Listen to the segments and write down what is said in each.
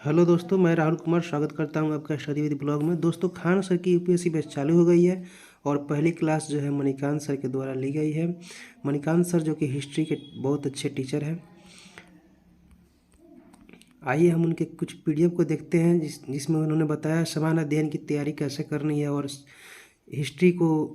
Hello दोस्तों, मैं राहुल कुमार स्वागत करता हूं आपका स्टडी विद ब्लॉग में। दोस्तों, खान सर की यूपीएससी बैच चालू हो गई है और पहली क्लास जो है मणिकांत सर के द्वारा ली गई है। मणिकांत सर जो कि हिस्ट्री के बहुत अच्छे टीचर हैं। आइए हम उनके कुछ पीडीएफ को देखते हैं जिसमें उन्होंने बताया समान अध्ययन की तैयारी कैसे करनी है और हिस्ट्री को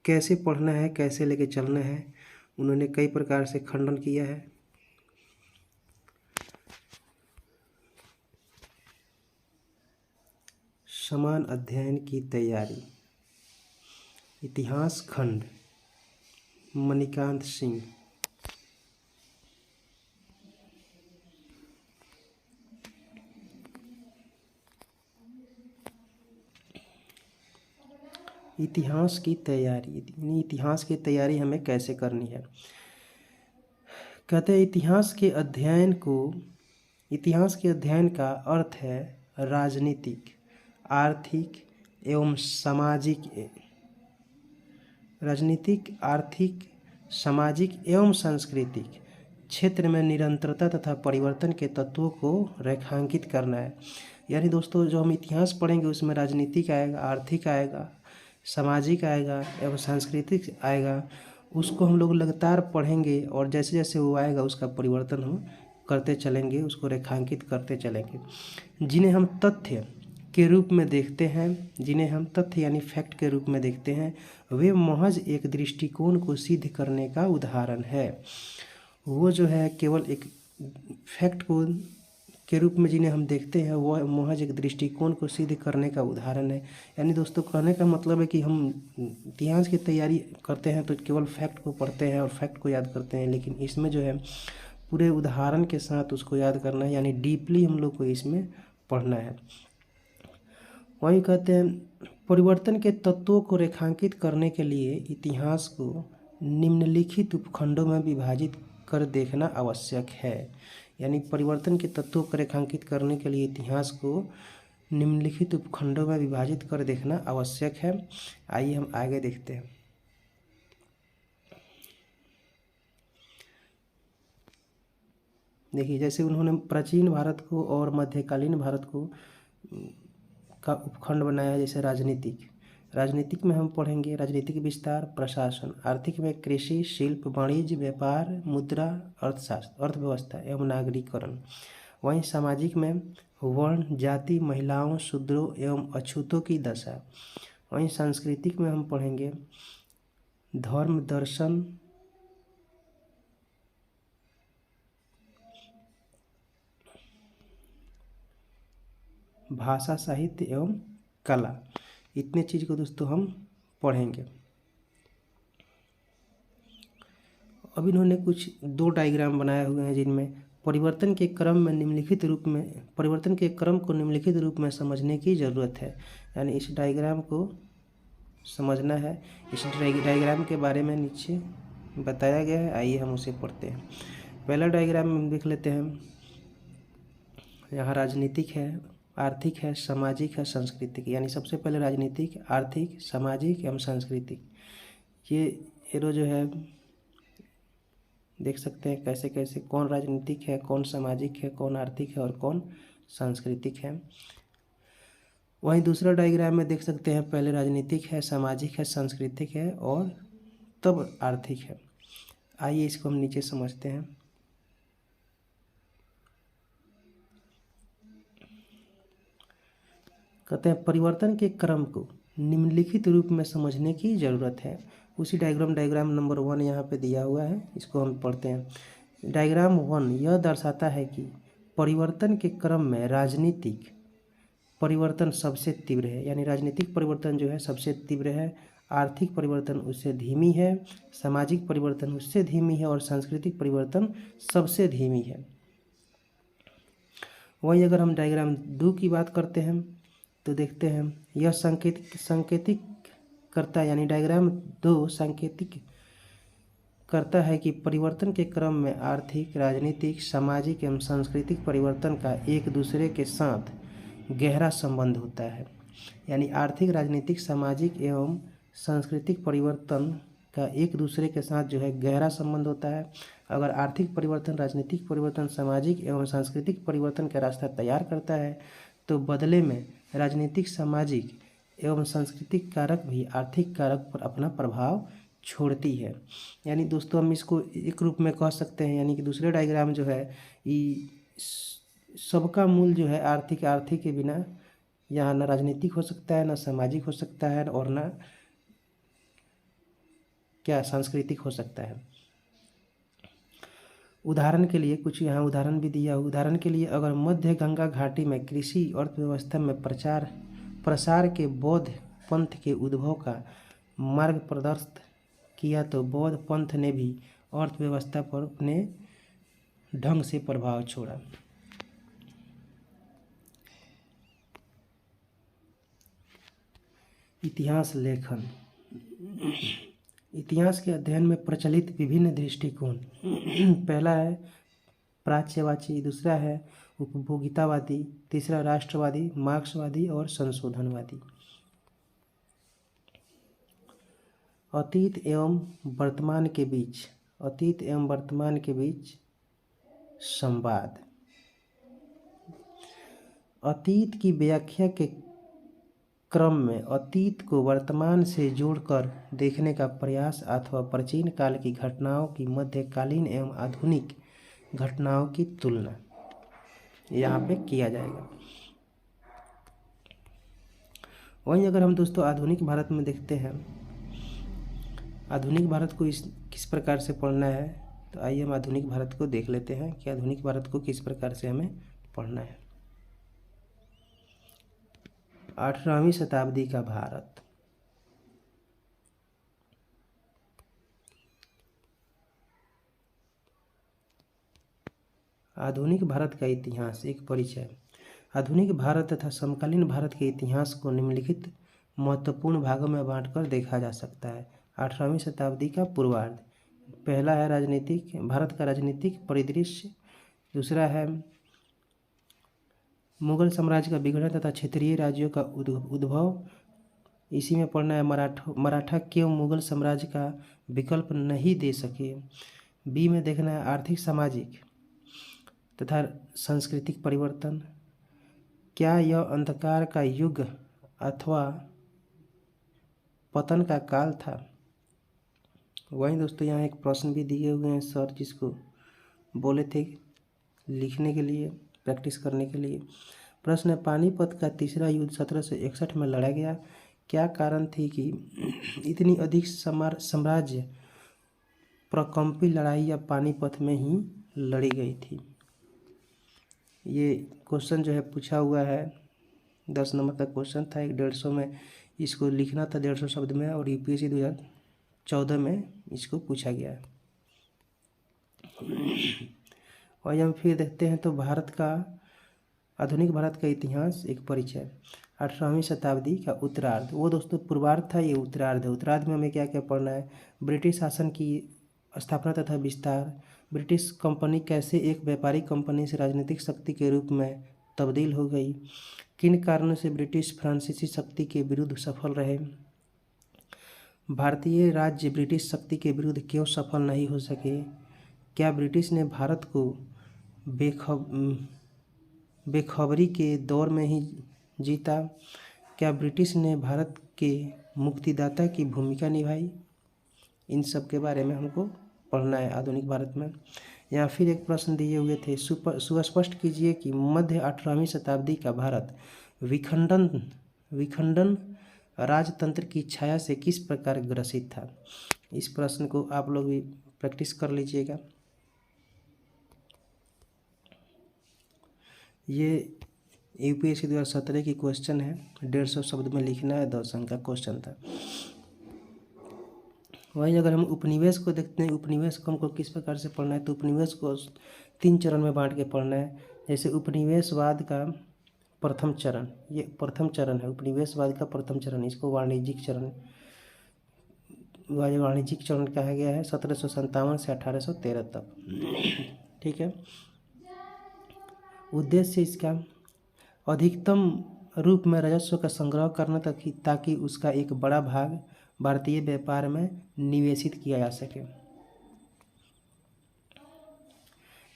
कैसे पढ़ना है, कैसे लेके चलना है। उन्होंने कई प्रकार से खंडन किया है। समान अध्ययन की तैयारी, इतिहास खंड, मणिकांत सिंह। इतिहास की तैयारी, इतिहास की तैयारी हमें कैसे करनी है। कहते हैं इतिहास के अध्ययन का अर्थ है राजनीतिक, आर्थिक एवं सांस्कृतिक क्षेत्र में निरंतरता तथा परिवर्तन के तत्वों को रेखांकित करना है। यानी दोस्तों, जो हम इतिहास पढ़ेंगे उसमें राजनीतिक आएगा, आर्थिक आएगा, सामाजिक आएगा एवं सांस्कृतिक आएगा। उसको हम लोग लगातार पढ़ेंगे और जैसे जैसे वो आएगा उसका परिवर्तन हम करते चलेंगे, उसको रेखांकित करते चलेंगे। जिन्हें हम तथ्य के रूप में देखते हैं, जिन्हें हम तथ्य यानी फैक्ट के रूप में देखते हैं, वे महज एक दृष्टिकोण को सिद्ध करने का उदाहरण है। वो जो है केवल एक फैक्ट को के रूप में जिन्हें हम देखते हैं वो महज एक दृष्टिकोण को सिद्ध करने का उदाहरण है। यानी दोस्तों, कहने का मतलब है कि हम इतिहास की तैयारी करते हैं तो केवल फैक्ट को पढ़ते हैं और फैक्ट को याद करते हैं, लेकिन इसमें जो है पूरे उदाहरण के साथ उसको याद करना है, यानी डीपली हम लोग को इसमें पढ़ना है। वहीं कहते हैं परिवर्तन के तत्वों को रेखांकित करने के लिए इतिहास को निम्नलिखित उपखंडों में विभाजित कर देखना आवश्यक है। यानी परिवर्तन के तत्वों को रेखांकित करने के लिए इतिहास को निम्नलिखित उपखंडों में विभाजित कर देखना आवश्यक है। आइए हम आगे देखते हैं। देखिए, जैसे उन्होंने प्राचीन भारत को और मध्यकालीन भारत को का उपखंड बनाया है। जैसे राजनीतिक में हम पढ़ेंगे राजनीतिक विस्तार, प्रशासन। आर्थिक में कृषि, शिल्प, वाणिज्य, व्यापार, मुद्रा, अर्थशास्त्र, अर्थव्यवस्था एवं नागरिकरण। वहीं सामाजिक में वर्ण, जाति, महिलाओं, शूद्रों एवं अछूतों की दशा। वहीं सांस्कृतिक में हम पढ़ेंगे धर्म, दर्शन, भाषा, साहित्य एवं कला। इतने चीज़ को दोस्तों हम पढ़ेंगे। अब इन्होंने कुछ 2 डायग्राम बनाए हुए हैं जिनमें परिवर्तन के क्रम को निम्नलिखित रूप में समझने की ज़रूरत है। यानी इस डायग्राम को समझना है। इस डायग्राम के बारे में नीचे बताया गया है। आइए हम उसे पढ़ते हैं। पहला डायग्राम में देख लेते हैं। यहाँ राजनीतिक है, आर्थिक है, सामाजिक है, सांस्कृतिक। यानी सबसे पहले राजनीतिक, आर्थिक, सामाजिक एवं सांस्कृतिक। ये एरो जो है देख सकते हैं कैसे कैसे कौन राजनीतिक है, कौन सामाजिक है, कौन आर्थिक है और कौन सांस्कृतिक है। वहीं दूसरा डायग्राम में देख सकते हैं पहले राजनीतिक है, सामाजिक है, सांस्कृतिक है और तब आर्थिक है। आइए इसको हम नीचे समझते हैं। कहते हैं परिवर्तन के क्रम को निम्नलिखित रूप में समझने की ज़रूरत है। उसी डायग्राम नंबर 1 यहाँ पे दिया हुआ है, इसको हम पढ़ते हैं। डायग्राम 1 यह दर्शाता है कि परिवर्तन के क्रम में राजनीतिक परिवर्तन सबसे तीव्र है। यानी राजनीतिक परिवर्तन जो है सबसे तीव्र है, आर्थिक परिवर्तन उससे धीमी है, सामाजिक परिवर्तन उससे धीमी है और सांस्कृतिक परिवर्तन सबसे धीमी है। वहीं अगर हम डायग्राम 2 की बात करते हैं तो देखते हैं यह संकेतिक करता है। यानी डायग्राम 2 संकेतिक करता है कि परिवर्तन के क्रम में आर्थिक, राजनीतिक, सामाजिक एवं सांस्कृतिक परिवर्तन का एक दूसरे के साथ गहरा संबंध होता है। यानी आर्थिक, राजनीतिक, सामाजिक एवं सांस्कृतिक परिवर्तन का एक दूसरे के साथ जो है गहरा संबंध होता है। अगर आर्थिक परिवर्तन, राजनीतिक परिवर्तन, सामाजिक एवं सांस्कृतिक परिवर्तन का रास्ता तैयार करता है तो बदले में राजनीतिक, सामाजिक एवं सांस्कृतिक कारक भी आर्थिक कारक पर अपना प्रभाव छोड़ती है। यानी दोस्तों हम इसको एक रूप में कह सकते हैं, यानी कि दूसरे डायग्राम जो है ये सबका मूल जो है आर्थिक के बिना यहाँ ना राजनीतिक हो सकता है, ना सामाजिक हो सकता है, और ना क्या सांस्कृतिक हो सकता है। उदाहरण के लिए कुछ यहाँ उदाहरण भी दिया। उदाहरण के लिए अगर मध्य गंगा घाटी में कृषि अर्थव्यवस्था में प्रसार के बौद्ध पंथ के उद्भव का मार्ग प्रशस्त किया तो बौद्ध पंथ ने भी अर्थव्यवस्था पर अपने ढंग से प्रभाव छोड़ा। इतिहास लेखन। इतिहास के अध्ययन में प्रचलित विभिन्न दृष्टिकोण। पहला है प्राच्यवादी, दूसरा है उपभोगितावादी, तीसरा राष्ट्रवादी, मार्क्सवादी और संशोधनवादी। अतीत एवं वर्तमान के बीच संवाद। अतीत की व्याख्या के क्रम में अतीत को वर्तमान से जोड़कर देखने का प्रयास अथवा प्राचीन काल की घटनाओं की मध्यकालीन एवं आधुनिक घटनाओं की तुलना यहाँ पे किया जाएगा। वहीं अगर हम दोस्तों आधुनिक भारत में देखते हैं, आधुनिक भारत को किस प्रकार से पढ़ना है, तो आइए हम आधुनिक भारत को देख लेते हैं कि आधुनिक भारत को किस प्रकार से हमें पढ़ना है। 18वीं शताब्दी का भारत। आधुनिक भारत का इतिहास, एक परिचय। आधुनिक भारत तथा समकालीन भारत के इतिहास को निम्नलिखित महत्वपूर्ण भागों में बांटकर देखा जा सकता है। 18वीं शताब्दी का पूर्वार्ध। पहला है भारत का राजनीतिक परिदृश्य। दूसरा है मुगल साम्राज्य का विघटन तथा क्षेत्रीय राज्यों का उद्भव। इसी में पढ़ना है मराठा क्यों मुगल साम्राज्य का विकल्प नहीं दे सके। बी में देखना है आर्थिक, सामाजिक तथा सांस्कृतिक परिवर्तन। क्या यह अंधकार का युग अथवा पतन का काल था। वहीं दोस्तों यहाँ एक प्रश्न भी दिए हुए हैं सर, जिसको बोले थे लिखने के लिए, प्रैक्टिस करने के लिए। प्रश्न है पानीपत का तीसरा युद्ध 1761 में लड़ा गया। क्या कारण थी कि इतनी अधिक साम्राज्य प्रकंपी लड़ाइयाँ पानीपत में ही लड़ी गई थी। ये क्वेश्चन जो है पूछा हुआ है, 10 नंबर का क्वेश्चन था। 150 में इसको लिखना था, 150 शब्द में, और यूपीएससी 2014 में इसको पूछा गया है। और हम फिर देखते हैं तो आधुनिक भारत का इतिहास, एक परिचय। 18वीं शताब्दी का उत्तरार्ध। वो दोस्तों पूर्वार्ध था, ये उत्तरार्ध है। उत्तरार्ध में हमें क्या क्या पढ़ना है। ब्रिटिश शासन की स्थापना तथा विस्तार। ब्रिटिश कंपनी कैसे एक व्यापारिक कंपनी से राजनीतिक शक्ति के रूप में तब्दील हो गई। किन कारणों से ब्रिटिश फ्रांसीसी शक्ति के विरुद्ध सफल रहे। भारतीय राज्य ब्रिटिश शक्ति के विरुद्ध क्यों सफल नहीं हो सके। क्या ब्रिटिश ने भारत को बेखबरी के दौर में ही जीता। क्या ब्रिटिश ने भारत के मुक्तिदाता की भूमिका निभाई। इन सब के बारे में हमको पढ़ना है आधुनिक भारत में। यहाँ फिर एक प्रश्न दिए हुए थे, सुस्पष्ट कीजिए कि मध्य 18वीं शताब्दी का भारत विखंडन राजतंत्र की छाया से किस प्रकार ग्रसित था। इस प्रश्न को आप लोग भी प्रैक्टिस कर लीजिएगा। ये यूपीएससी 2017 की क्वेश्चन है, 150 शब्द में लिखना है, 10 अंक का क्वेश्चन था। वहीं अगर हम उपनिवेश को देखते हैं, उपनिवेश को हमको किस प्रकार से पढ़ना है, तो उपनिवेश को 3 चरण में बांट के पढ़ना है। जैसे उपनिवेशवाद का प्रथम चरण, ये प्रथम चरण है, उपनिवेशवाद का प्रथम चरण, इसको वाणिज्यिक चरण कहा गया है। 1757 से 1813 तक, ठीक है। उद्देश्य इसका अधिकतम रूप में राजस्व का संग्रह करना ताकि उसका एक बड़ा भाग भारतीय व्यापार में निवेशित किया जा सके।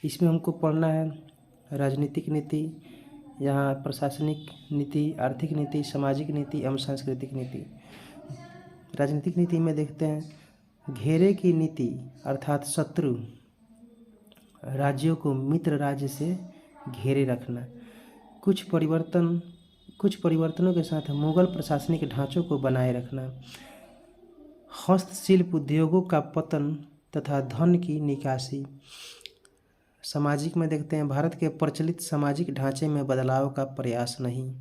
इसमें हमको पढ़ना है राजनीतिक नीति, यहाँ प्रशासनिक नीति, आर्थिक नीति, सामाजिक नीति एवं सांस्कृतिक नीति। राजनीतिक नीति में देखते हैं घेरे की नीति अर्थात शत्रु राज्यों को मित्र राज्य से घेरे रखना। कुछ परिवर्तनों के साथ मुगल प्रशासनिक ढांचों को बनाए रखना। हस्तशिल्प उद्योगों का पतन तथा धन की निकासी। सामाजिक में देखते हैं भारत के प्रचलित सामाजिक ढांचे में बदलाव का प्रयास नहीं।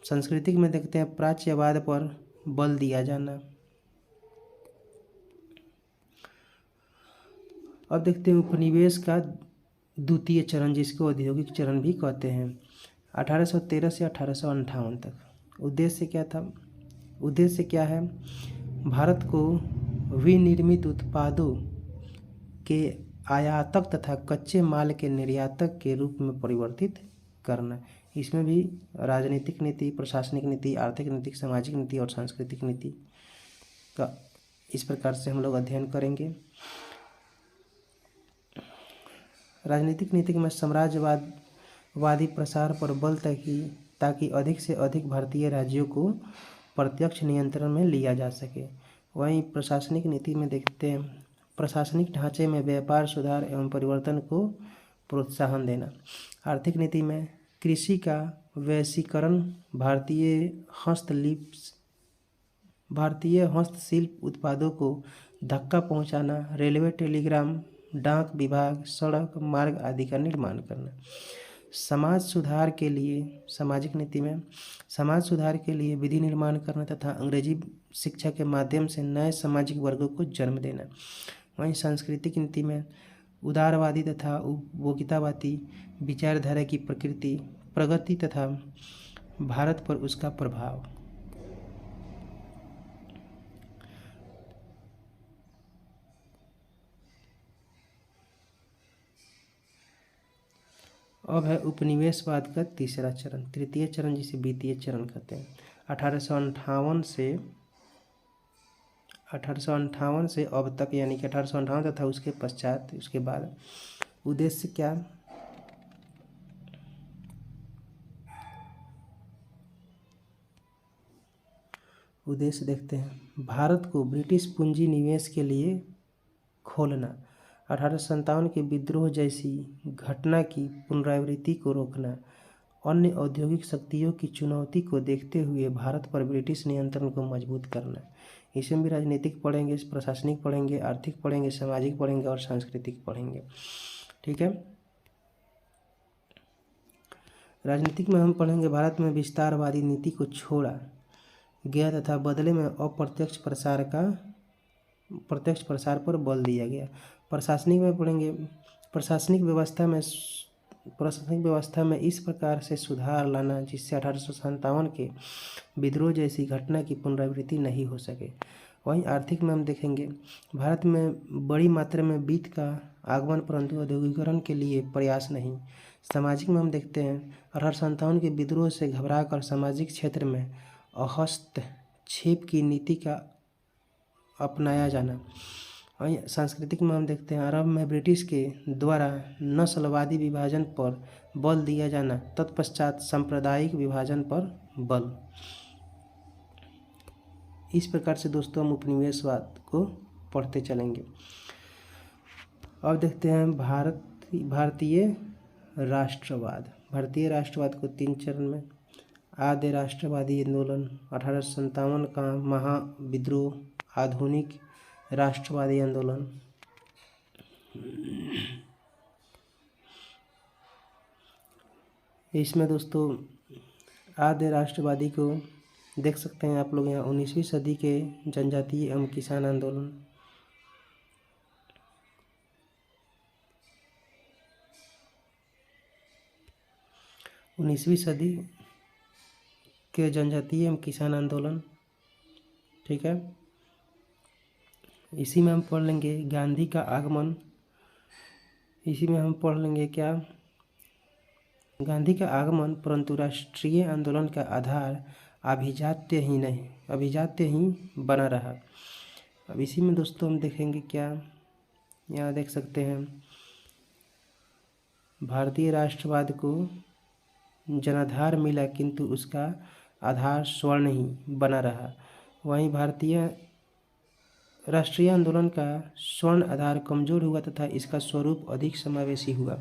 सांस्कृतिक में देखते हैं प्राच्यवाद पर बल दिया जाना। अब देखते हैं उपनिवेश का द्वितीय चरण, जिसको औद्योगिक चरण भी कहते हैं, 1813 से 1858 तक। उद्देश्य क्या है? भारत को विनिर्मित उत्पादों के आयातक तथा कच्चे माल के निर्यातक के रूप में परिवर्तित करना। इसमें भी राजनीतिक नीति, प्रशासनिक नीति, आर्थिक नीति, सामाजिक नीति और सांस्कृतिक नीति का इस प्रकार से हम लोग अध्ययन करेंगे। राजनीतिक नीति में साम्राज्यवादी प्रसार पर बल ताकि अधिक से अधिक भारतीय राज्यों को प्रत्यक्ष नियंत्रण में लिया जा सके। वहीं प्रशासनिक नीति में देखते हैं प्रशासनिक ढांचे में व्यापार, सुधार एवं परिवर्तन को प्रोत्साहन देना। आर्थिक नीति में कृषि का वैश्वीकरण, भारतीय हस्तशिल्प उत्पादों को धक्का पहुंचाना, रेलवे, टेलीग्राफ, डाक विभाग, सड़क मार्ग आदि का निर्माण करना। सामाजिक नीति में समाज सुधार के लिए विधि निर्माण करना तथा अंग्रेजी शिक्षा के माध्यम से नए सामाजिक वर्गों को जन्म देना। वहीं सांस्कृतिक नीति में उदारवादी तथा उपभोक्तावादी विचारधारा की प्रगति तथा भारत पर उसका प्रभाव। अब है उपनिवेशवाद का तीसरा चरण, तृतीय चरण, जिसे वित्तीय चरण कहते हैं। 1858 से अब तक, यानी कि 1858 तथा उसके पश्चात, उसके बाद उद्देश्य क्या? उद्देश्य देखते हैं भारत को ब्रिटिश पूंजी निवेश के लिए खोलना, 1857 के विद्रोह जैसी घटना की पुनरावृत्ति को रोकना, अन्य औद्योगिक शक्तियों की चुनौती को देखते हुए भारत पर ब्रिटिश नियंत्रण को मजबूत करना। इसमें भी राजनीतिक पढ़ेंगे, प्रशासनिक पढ़ेंगे, आर्थिक पढ़ेंगे, सामाजिक पढ़ेंगे और सांस्कृतिक पढ़ेंगे। ठीक है। राजनीतिक में हम पढ़ेंगे भारत में विस्तारवादी नीति को छोड़ा गया तथा बदले में अप्रत्यक्ष प्रसार पर बल दिया गया। प्रशासनिक में पढ़ेंगे प्रशासनिक व्यवस्था में इस प्रकार से सुधार लाना जिससे 1857 के विद्रोह जैसी घटना की पुनरावृत्ति नहीं हो सके। वहीं आर्थिक में हम देखेंगे भारत में बड़ी मात्रा में वित्त का आगमन परंतु औद्योगिकरण के लिए प्रयास नहीं। सामाजिक में हम देखते हैं 1857 के विद्रोह से घबराकर सामाजिक क्षेत्र में हस्तक्षेप की नीति का अपनाया जाना। वहीं सांस्कृतिक में हम देखते हैं अरब में ब्रिटिश के द्वारा नस्लवादी विभाजन पर बल दिया जाना, तत्पश्चात सांप्रदायिक विभाजन पर बल। इस प्रकार से दोस्तों हम उपनिवेशवाद को पढ़ते चलेंगे। अब देखते हैं भारतीय राष्ट्रवाद को 3 चरण में। आद्य राष्ट्रवादी आंदोलन, 1857 का महाविद्रोह, आधुनिक राष्ट्रवादी आंदोलन। इसमें दोस्तों आद्य राष्ट्रवादी को देख सकते हैं आप लोग यहाँ 19वीं सदी के जनजातीय एवं किसान आंदोलन। के जनजातीय एवं किसान आंदोलन। ठीक है। इसी में हम पढ़ लेंगे गांधी का आगमन। इसी में हम पढ़ लेंगे क्या? गांधी का आगमन परंतु राष्ट्रीय आंदोलन का आधार अभिजात्य ही बना रहा। अब इसी में दोस्तों हम देखेंगे क्या, यहाँ देख सकते हैं भारतीय राष्ट्रवाद को जनाधार मिला किंतु उसका आधार स्वर्ण ही बना रहा। वहीं भारतीय राष्ट्रीय आंदोलन का स्वर्ण आधार कमजोर हुआ तथा इसका स्वरूप अधिक समावेशी हुआ।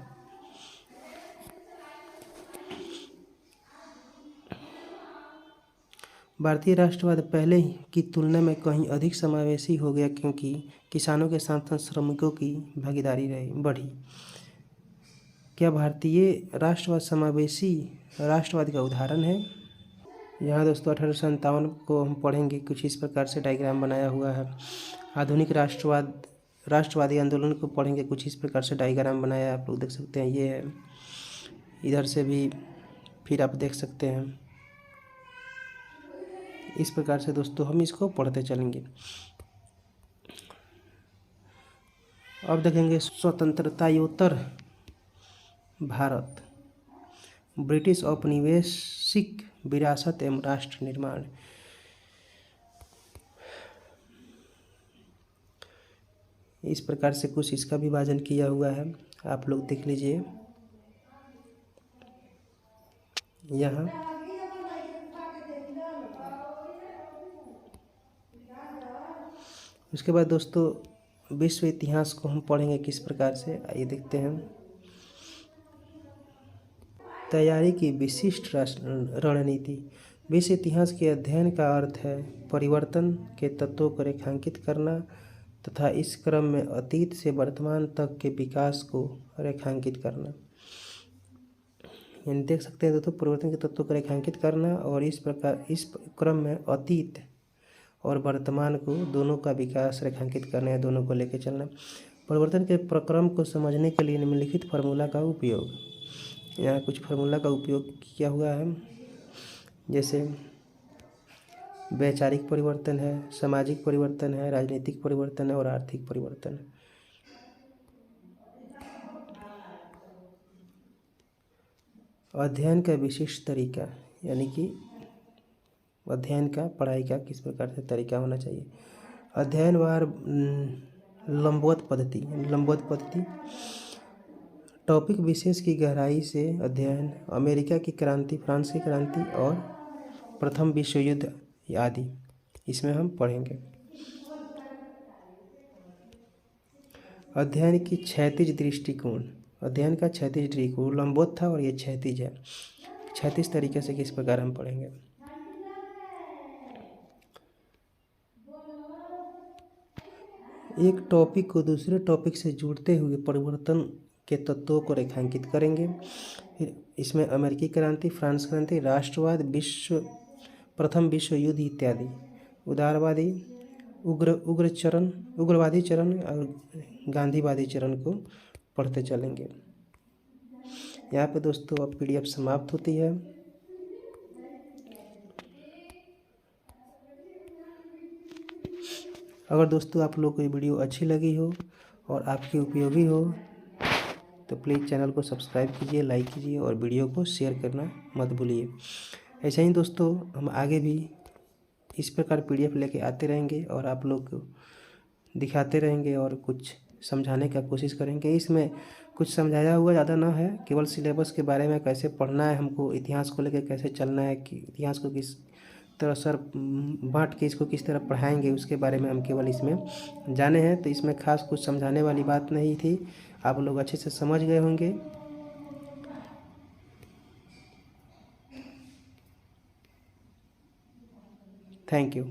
भारतीय राष्ट्रवाद पहले की तुलना में कहीं अधिक समावेशी हो गया क्योंकि किसानों के साथ साथ श्रमिकों की भागीदारी बढ़ी। क्या भारतीय राष्ट्रवाद समावेशी राष्ट्रवाद का उदाहरण है? यहाँ दोस्तों 1857 को हम पढ़ेंगे। कुछ इस प्रकार से डायग्राम बनाया हुआ है। आधुनिक राष्ट्रवादी आंदोलन को पढ़ेंगे। कुछ इस प्रकार से डायग्राम बनाया है, आप लोग देख सकते हैं। ये है, इधर से भी फिर आप देख सकते हैं। इस प्रकार से दोस्तों हम इसको पढ़ते चलेंगे। अब देखेंगे स्वतंत्रतायोत्तर भारत, ब्रिटिश औपनिवेशिक विरासत एवं राष्ट्र निर्माण। इस प्रकार से कुछ इसका विभाजन किया हुआ है, आप लोग देख लीजिए यहाँ। उसके बाद दोस्तों विश्व इतिहास को हम पढ़ेंगे किस प्रकार से, आइए देखते हैं। तैयारी की विशिष्ट रणनीति। विश्व इतिहास के अध्ययन का अर्थ है परिवर्तन के तत्वों को रेखांकित करना तथा इस क्रम में अतीत से वर्तमान तक के विकास को रेखांकित करना। यानी देख सकते हैं दोस्तों, परिवर्तन के तत्वों को रेखांकित करना और इस क्रम में अतीत और वर्तमान को दोनों का विकास रेखांकित करना है, दोनों को लेकर चलना। परिवर्तन के प्रक्रम को समझने के लिए निम्नलिखित फार्मूला का उपयोग। यहाँ कुछ फार्मूला का उपयोग किया हुआ है, जैसे वैचारिक परिवर्तन है, सामाजिक परिवर्तन है, राजनीतिक परिवर्तन है और आर्थिक परिवर्तन है। अध्ययन का विशिष्ट तरीका, यानी कि अध्ययन का, पढ़ाई का किस प्रकार से तरीका होना चाहिए। अध्ययनवार लंबवत पद्धति, टॉपिक विशेष की गहराई से अध्ययन, अमेरिका की क्रांति, फ्रांस की क्रांति और प्रथम विश्व युद्ध आदि इसमें हम पढ़ेंगे। अध्ययन की क्षैतिज दृष्टिकोण, अध्ययन का क्षैतिज दृष्टिकोण, लंबवत था और ये क्षैतिज है। क्षैतिज तरीके से किस प्रकार हम पढ़ेंगे। एक टॉपिक को दूसरे टॉपिक से जोड़ते हुए परिवर्तन के तत्वों को रेखांकित करेंगे। फिर इसमें अमेरिकी क्रांति, फ्रांस क्रांति, राष्ट्रवाद, प्रथम विश्व युद्ध इत्यादि, उदारवादी, उग्रवादी चरण और गांधीवादी चरण को पढ़ते चलेंगे। यहाँ पे दोस्तों अब PDF समाप्त होती है। अगर दोस्तों आप लोग को ये वीडियो अच्छी लगी हो और आपकी उपयोगी हो तो प्लीज़ चैनल को सब्सक्राइब कीजिए, लाइक कीजिए और वीडियो को शेयर करना मत भूलिए। ऐसे ही दोस्तों हम आगे भी इस प्रकार PDF लेके आते रहेंगे और आप लोग को दिखाते रहेंगे और कुछ समझाने का कोशिश करेंगे। इसमें कुछ समझाया हुआ ज़्यादा ना है, केवल सिलेबस के बारे में कैसे पढ़ना है हमको, इतिहास को लेकर कैसे चलना है, कि इतिहास को किस तरह सर बांट के इसको किस तरह पढ़ाएंगे, उसके बारे में हम केवल इसमें जाने हैं। तो इसमें खास कुछ समझाने वाली बात नहीं थी, आप लोग अच्छे से समझ गए होंगे। Thank you.